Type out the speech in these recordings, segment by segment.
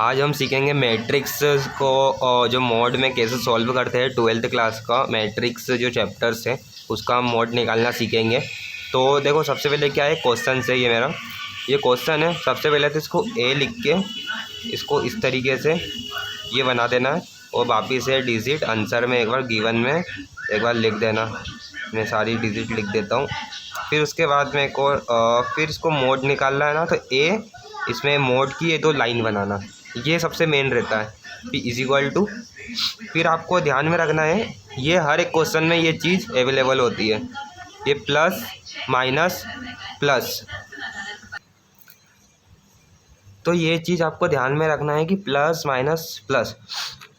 आज हम सीखेंगे मैट्रिक्स को जो मोड में कैसे सॉल्व करते हैं। 12th क्लास का मैट्रिक्स जो चैप्टर्स है उसका हम मोड निकालना सीखेंगे। तो देखो सबसे पहले क्या है, क्वेश्चन है ये क्वेश्चन है। सबसे पहले तो इसको ए लिख के इसको इस तरीके से ये बना देना है और वापिस से डिजिट आंसर में एक बार गिवन में एक बार लिख देना। मैं सारी डिजिट लिख देता हूँ। फिर उसके बाद में एक और फिर इसको मोड निकालना है ना, तो ए इसमें मोड की ये दो लाइन बनाना, ये सबसे मेन रहता है। पी इज इक्वल टू, फिर आपको ध्यान में रखना है ये हर एक क्वेश्चन में ये चीज़ अवेलेबल होती है, ये प्लस माइनस प्लस। तो ये चीज़ आपको ध्यान में रखना है कि प्लस माइनस प्लस।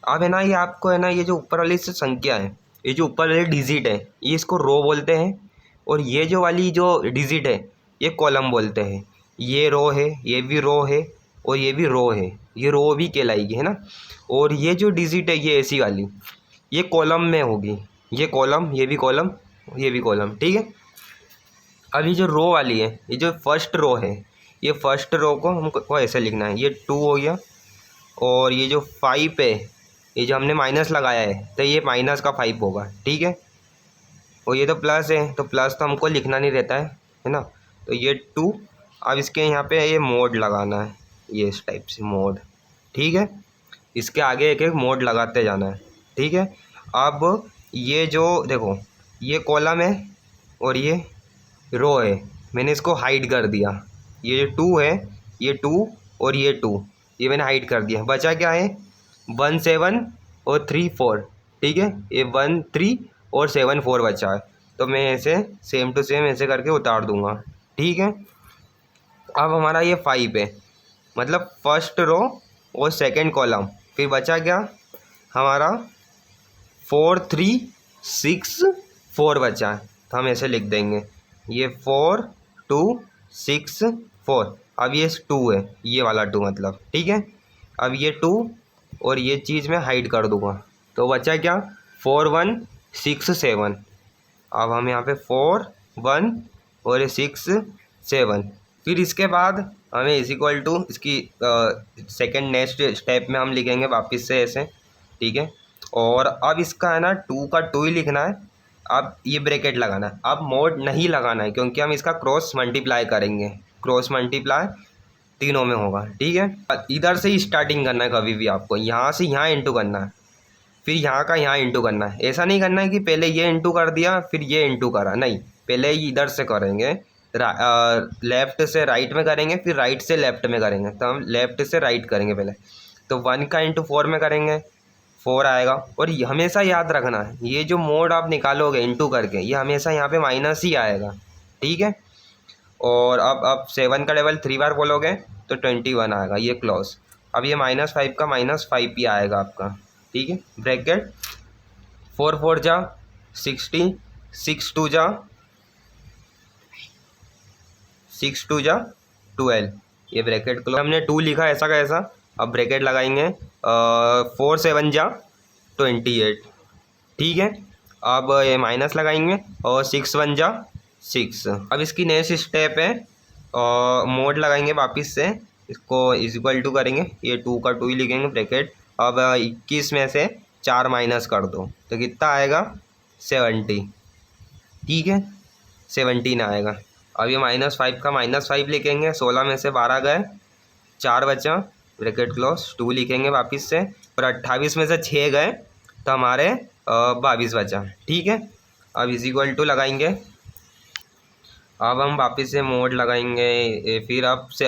अब है ना, ये आपको है ना, ये जो ऊपर वाली से संख्या है, ये जो ऊपर वाली डिजिट है ये इसको रो बोलते हैं, और ये जो वाली जो डिजिट है ये कॉलम बोलते हैं। ये रो है, ये भी रो है, और ये भी रो है, ये रो भी कहलाएगी, है ना। और ये जो डिजिट है ये ऐसी वाली, ये कॉलम में होगी, ये कॉलम, ये भी कॉलम, ये भी कॉलम, ठीक है। अब ये जो रो वाली है, ये जो फर्स्ट रो है, ये फर्स्ट रो को हमको ऐसे लिखना है, ये 2 हो गया। और ये जो 5 है, ये जो हमने माइनस लगाया है तो ये माइनस का 5 होगा, ठीक है। और ये तो प्लस है, तो प्लस तो हमको लिखना नहीं रहता है ना। तो ये 2। अब इसके यहाँ पे ये मोड लगाना है, ये इस टाइप से मोड, ठीक है। इसके आगे एक एक मोड लगाते जाना है, ठीक है। अब ये जो देखो, ये कॉलम है और ये रो है, मैंने इसको हाइड कर दिया। ये 2 है, ये 2 और ये 2, ये मैंने हाइड कर दिया। बचा क्या है, 1 7 और 3 4, ठीक है। ये 1 3 और 7 4 बचा है, तो मैं ऐसे सेम टू सेम ऐसे करके उतार दूंगा, ठीक है। अब हमारा ये 5 है, मतलब फर्स्ट रो और सेकंड कॉलम। फिर बचा क्या हमारा, 4 3 6 4 बचा है, तो हम ऐसे लिख देंगे, ये 4 2 6 4। अब ये 2 है, ये वाला 2 मतलब, ठीक है। अब ये 2 और ये चीज़ मैं हाइड कर दूंगा, तो बचा क्या, 4 1 6 7। अब हम यहाँ पे 4 1 और ये 6 7। फिर इसके बाद हमें इज इक्वल टू इसकी सेकंड नेक्स्ट स्टेप में हम लिखेंगे वापस से ऐसे, ठीक है। और अब इसका है ना 2 का 2 ही लिखना है। अब ये ब्रैकेट लगाना है, अब मोड नहीं लगाना है क्योंकि हम इसका क्रॉस मल्टीप्लाई करेंगे। क्रॉस मल्टीप्लाई तीनों में होगा, ठीक है। इधर से ही स्टार्टिंग करना है, कभी भी आपको यहाँ से यहाँ इंटू करना है, फिर यहाँ का यहाँ इंटू करना है। ऐसा नहीं करना है कि पहले ये इंटू कर दिया फिर ये इंटू करा, नहीं, पहले इधर से करेंगे, लेफ़्ट से राइट में करेंगे, फिर राइट से लेफ़्ट में करेंगे। तो हम लेफ़्ट से राइट करेंगे पहले, तो 1 का इंटू 4 में करेंगे, 4 आएगा। और ये हमेशा याद रखना है, ये जो मोड आप निकालोगे इंटू करके, ये हमेशा यहाँ पे माइनस ही आएगा, ठीक है। और अब 7 का लेवल 3 बार बोलोगे तो 21 आएगा, ये क्लोज। अब ये -5 का -5 ही आएगा आपका, ठीक है। ब्रैकेट 4 4 जा 60, 6 2 जा 6 2 जा 12, ये ब्रैकेट क्लोज। हमने 2 लिखा ऐसा का ऐसा। अब ब्रैकेट लगाएंगे 4 7 जा 28, ठीक है। अब ये माइनस लगाएंगे और 6 1 जा 6। अब इसकी नेक्स्ट स्टेप है मोड लगाएंगे वापस से, इसको इज इक्वल टू करेंगे, ये 2 का 2 ही लिखेंगे ब्रैकेट। अब 21 में से 4 माइनस कर दो तो कितना आएगा, 70, ठीक है, 17 आएगा। अब ये -5 का -5 लिखेंगे, 16 में से 12 गए, 4 बचा, ब्रैकेट क्लोज, 2 लिखेंगे वापस से। और 28 में से 6 गए तो हमारे 22 बचा, ठीक है। अब इज इक्वल टू लगाएंगे, अब हम वापस से मोड लगाएंगे, फिर अब से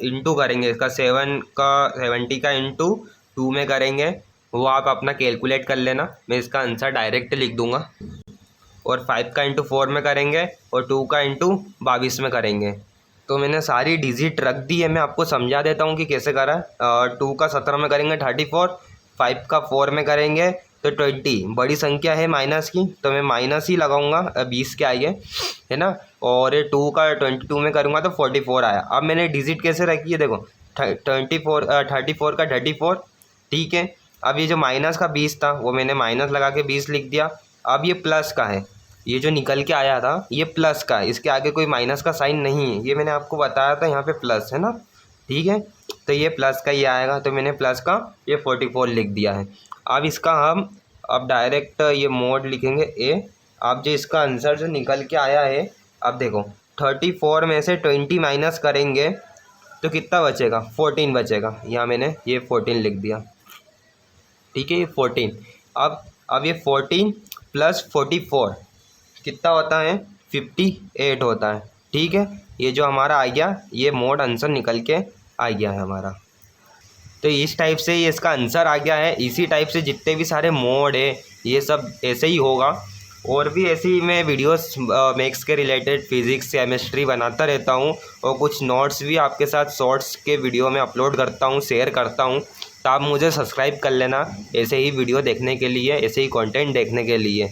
इंटू करेंगे इसका, 70 का इंटू 2 में करेंगे, वो आप अपना कैलकुलेट कर लेना, मैं इसका आंसर डायरेक्ट लिख दूंगा। और 5 का इंटू 4 में करेंगे और 2 का इंटू 22 में करेंगे। तो मैंने सारी डिजिट रख दी है, मैं आपको समझा देता हूँ कि कैसे करा है। 2 का 17 में करेंगे 34, 5 का 4 में करेंगे तो 20, बड़ी संख्या है माइनस की तो मैं माइनस ही लगाऊंगा, 20 के आइए, है ना। और ये 2 का 22 में करूँगा तो 44 आया। अब मैंने डिजिट कैसे रखी है, देखो 34 का 34, ठीक है। अब ये जो माइनस का 20 था वो मैंने माइनस लगा के 20 लिख दिया। अब ये प्लस का है, ये जो निकल के आया था ये प्लस का है, इसके आगे कोई माइनस का साइन नहीं है, ये मैंने आपको बताया था, यहाँ पे प्लस है ना, ठीक है। तो ये प्लस का ही आएगा, तो मैंने प्लस का ये 44 लिख दिया है। अब इसका हम अब डायरेक्ट ये मोड लिखेंगे ए। अब जो इसका आंसर जो निकल के आया है, अब देखो 34 में से 20 माइनस करेंगे तो कितना बचेगा, 14 बचेगा। यहाँ मैंने ये 14 लिख दिया, ठीक है, ये 14। अब ये 14 प्लस 44 कितना होता है, 58 होता है, ठीक है। ये जो हमारा आ गया, ये मोड आंसर निकल के आ गया है हमारा। तो इस टाइप से ये इसका आंसर आ गया है। इसी टाइप से जितने भी सारे मोड है ये सब ऐसे ही होगा। और भी ऐसी मैं वीडियोस मैथ्स के रिलेटेड, फिज़िक्स, केमिस्ट्री बनाता रहता हूँ, और कुछ नोट्स भी आपके साथ शॉर्ट्स के वीडियो में अपलोड करता हूँ, शेयर करता हूँ। तो आप मुझे सब्सक्राइब कर लेना ऐसे ही वीडियो देखने के लिए, ऐसे ही कंटेंट देखने के लिए।